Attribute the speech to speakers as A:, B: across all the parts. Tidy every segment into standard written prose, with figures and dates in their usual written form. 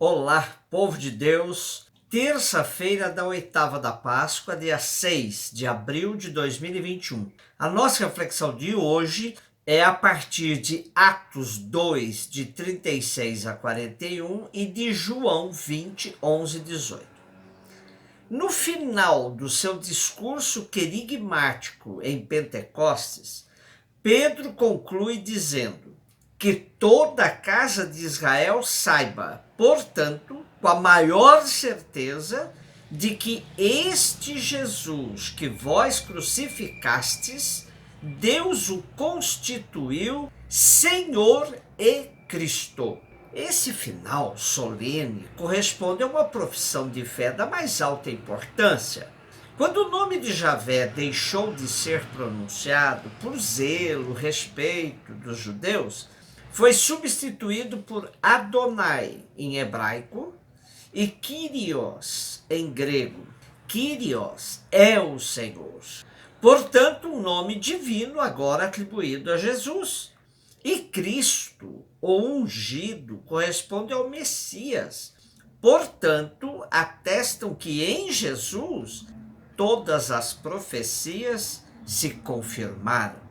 A: Olá, povo de Deus. Terça-feira da oitava da Páscoa, dia 6 de abril de 2021. A nossa reflexão de hoje é a partir de Atos 2, de 36 a 41 e de João 20, 11 e 18. No final do seu discurso querigmático em Pentecostes, Pedro conclui dizendo que toda a casa de Israel saiba, portanto, com a maior certeza, de que este Jesus que vós crucificastes, Deus o constituiu Senhor e Cristo. Esse final solene corresponde a uma profissão de fé da mais alta importância. Quando o nome de Javé deixou de ser pronunciado por zelo, respeito dos judeus, foi substituído por Adonai em hebraico e Kyrios em grego. Kyrios é o Senhor. Portanto, um nome divino agora atribuído a Jesus. E Cristo, o ungido, corresponde ao Messias. Portanto, atestam que em Jesus todas as profecias se confirmaram.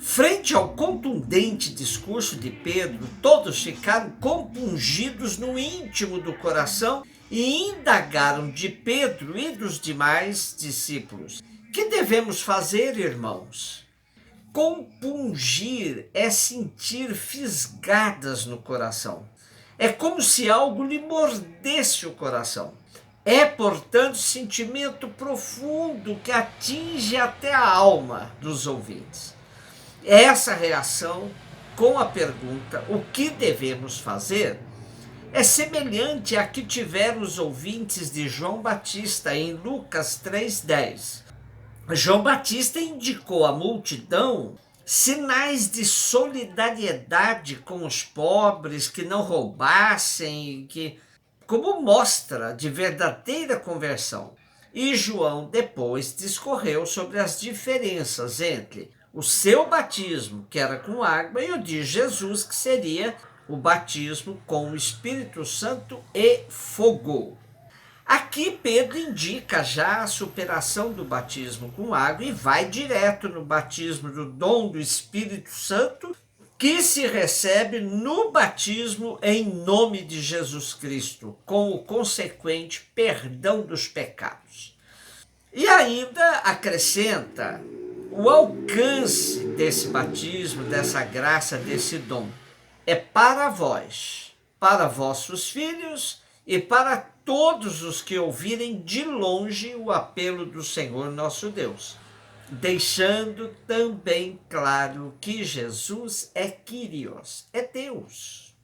A: Frente ao contundente discurso de Pedro, todos ficaram compungidos no íntimo do coração e indagaram de Pedro e dos demais discípulos: que devemos fazer, irmãos? Compungir é sentir fisgadas no coração. É como se algo lhe mordesse o coração. É, portanto, sentimento profundo que atinge até a alma dos ouvintes. Essa reação com a pergunta, o que devemos fazer, é semelhante à que tiveram os ouvintes de João Batista em Lucas 3,10. João Batista indicou à multidão sinais de solidariedade com os pobres, que não roubassem, como mostra de verdadeira conversão. E João depois discorreu sobre as diferenças entre o seu batismo, que era com água, e o de Jesus, que seria o batismo com o Espírito Santo e fogo. Aqui Pedro indica já a superação do batismo com água e vai direto no batismo do dom do Espírito Santo, que se recebe no batismo em nome de Jesus Cristo, com o consequente perdão dos pecados. E ainda acrescenta o alcance desse batismo, dessa graça, desse dom. É para vós, para vossos filhos e para todos os que ouvirem de longe o apelo do Senhor nosso Deus, deixando também claro que Jesus é Kyrios, é Deus.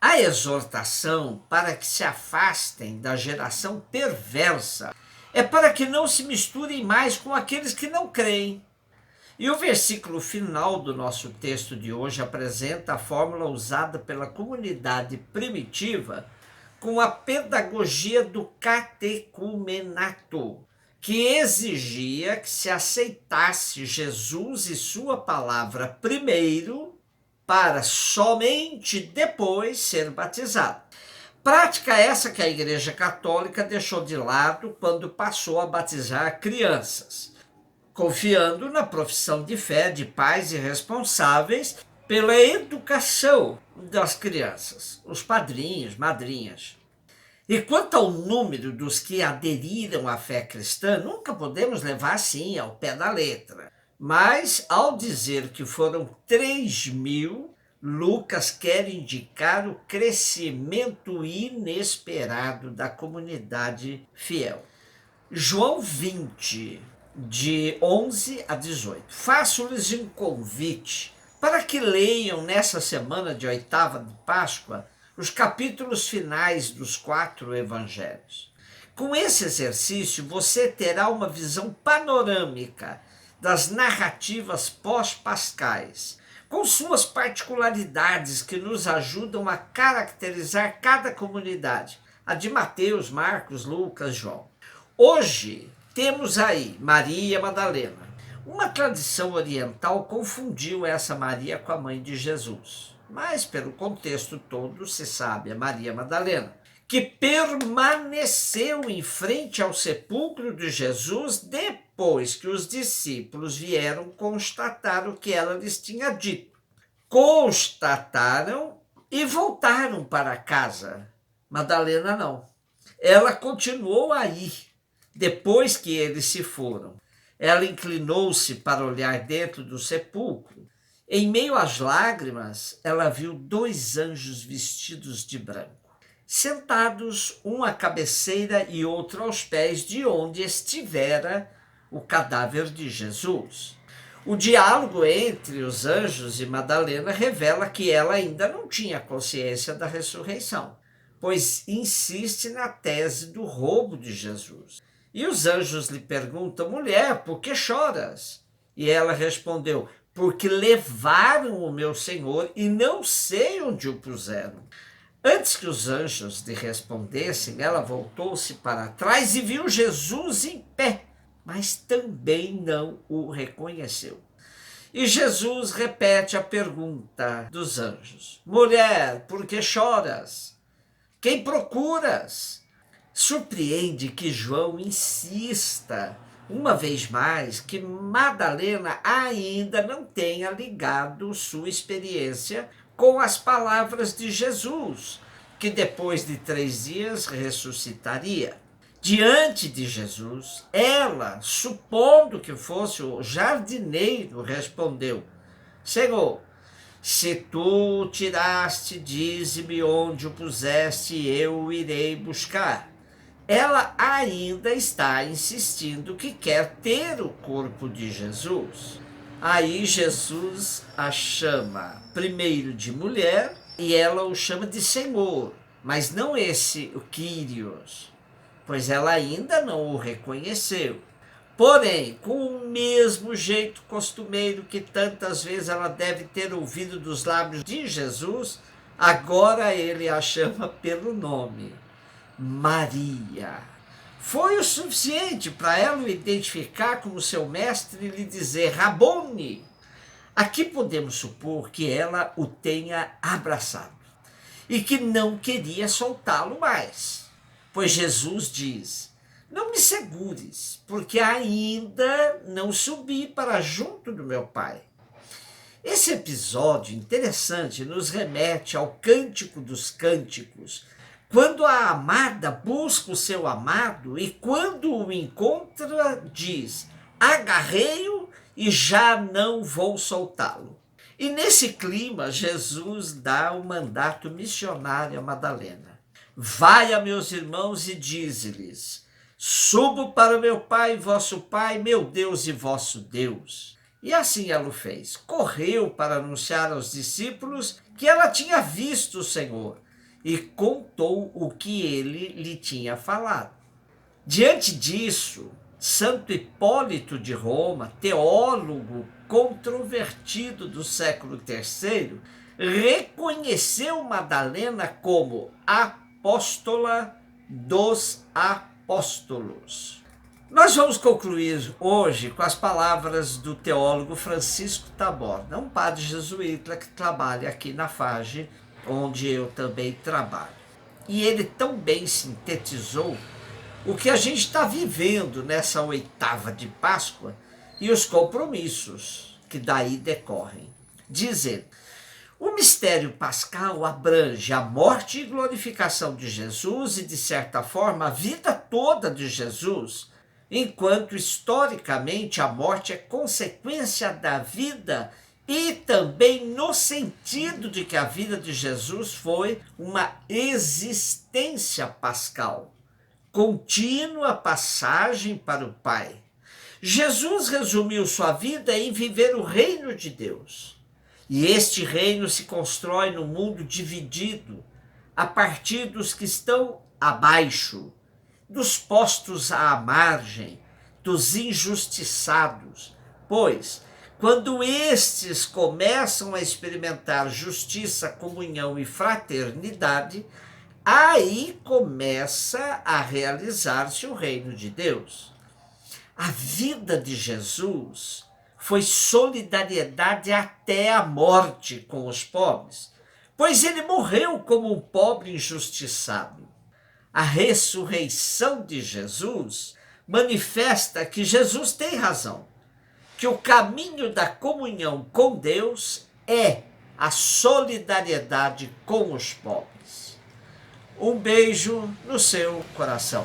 A: A exortação para que se afastem da geração perversa é para que não se misturem mais com aqueles que não creem. E o versículo final do nosso texto de hoje apresenta a fórmula usada pela comunidade primitiva com a pedagogia do catecumenato, que exigia que se aceitasse Jesus e sua palavra primeiro, para somente depois ser batizado. Prática essa que a Igreja Católica deixou de lado quando passou a batizar crianças, confiando na profissão de fé de pais e responsáveis pela educação das crianças, os padrinhos, madrinhas. E quanto ao número dos que aderiram à fé cristã, nunca podemos levar assim ao pé da letra. Mas, ao dizer que foram 3.000, Lucas quer indicar o crescimento inesperado da comunidade fiel. João 20, de 11 a 18. Faço-lhes um convite para que leiam nessa semana de oitava de Páscoa os capítulos finais dos 4 evangelhos. Com esse exercício, você terá uma visão panorâmica das narrativas pós-pascais, com suas particularidades que nos ajudam a caracterizar cada comunidade, a de Mateus, Marcos, Lucas, João. Hoje temos aí Maria Madalena. Uma tradição oriental confundiu essa Maria com a mãe de Jesus, mas pelo contexto todo se sabe, é Maria Madalena, que permaneceu em frente ao sepulcro de Jesus depois que os discípulos vieram constatar o que ela lhes tinha dito. Constataram e voltaram para casa. Madalena não. Ela continuou aí, depois que eles se foram. Ela inclinou-se para olhar dentro do sepulcro. Em meio às lágrimas, ela viu 2 anjos vestidos de branco, sentados, um à cabeceira e outro aos pés de onde estivera o cadáver de Jesus. O diálogo entre os anjos e Madalena revela que ela ainda não tinha consciência da ressurreição, pois insiste na tese do roubo de Jesus. E os anjos lhe perguntam: mulher, por que choras? E ela respondeu: porque levaram o meu Senhor e não sei onde o puseram. Antes que os anjos lhe respondessem, ela voltou-se para trás e viu Jesus em pé, mas também não o reconheceu. E Jesus repete a pergunta dos anjos: mulher, por que choras? Quem procuras? Surpreende que João insista, uma vez mais, que Madalena ainda não tenha ligado sua experiência com as palavras de Jesus, que depois de 3 dias ressuscitaria. Diante de Jesus, ela, supondo que fosse o jardineiro, respondeu: Senhor, se tu tiraste, dize-me onde o puseste, eu o irei buscar. Ela ainda está insistindo que quer ter o corpo de Jesus. Aí Jesus a chama primeiro de mulher e ela o chama de Senhor, mas não esse, o Kyrios, pois ela ainda não o reconheceu. Porém, com o mesmo jeito costumeiro que tantas vezes ela deve ter ouvido dos lábios de Jesus, agora ele a chama pelo nome: Maria. Foi o suficiente para ela o identificar como seu mestre e lhe dizer Rabone. Aqui podemos supor que ela o tenha abraçado e que não queria soltá-lo mais, pois Jesus diz: não me segures, porque ainda não subi para junto do meu Pai. Esse episódio interessante nos remete ao Cântico dos Cânticos, quando a amada busca o seu amado e quando o encontra diz: agarrei-o e já não vou soltá-lo. E nesse clima Jesus dá o mandato missionário a Madalena: vai a meus irmãos e dize-lhes: subo para meu Pai, vosso Pai, meu Deus e vosso Deus. E assim ela o fez. Correu para anunciar aos discípulos que ela tinha visto o Senhor e contou o que ele lhe tinha falado. Diante disso, Santo Hipólito de Roma, teólogo controvertido do século III, reconheceu Madalena como apóstola dos apóstolos. Nós vamos concluir hoje com as palavras do teólogo Francisco Taborda, um padre jesuíta que trabalha aqui na FAGE, onde eu também trabalho. E ele tão bem sintetizou o que a gente está vivendo nessa 8ª de Páscoa e os compromissos que daí decorrem. Diz ele: o mistério pascal abrange a morte e glorificação de Jesus e, de certa forma, a vida toda de Jesus, enquanto historicamente a morte é consequência da vida e também no sentido de que a vida de Jesus foi uma existência pascal, contínua passagem para o Pai. Jesus resumiu sua vida em viver o reino de Deus. E este reino se constrói no mundo dividido, a partir dos que estão abaixo, dos postos à margem, dos injustiçados, pois, quando estes começam a experimentar justiça, comunhão e fraternidade, aí começa a realizar-se o reino de Deus. A vida de Jesus foi solidariedade até a morte com os pobres, pois ele morreu como um pobre injustiçado. A ressurreição de Jesus manifesta que Jesus tem razão, que o caminho da comunhão com Deus é a solidariedade com os pobres. Um beijo no seu coração.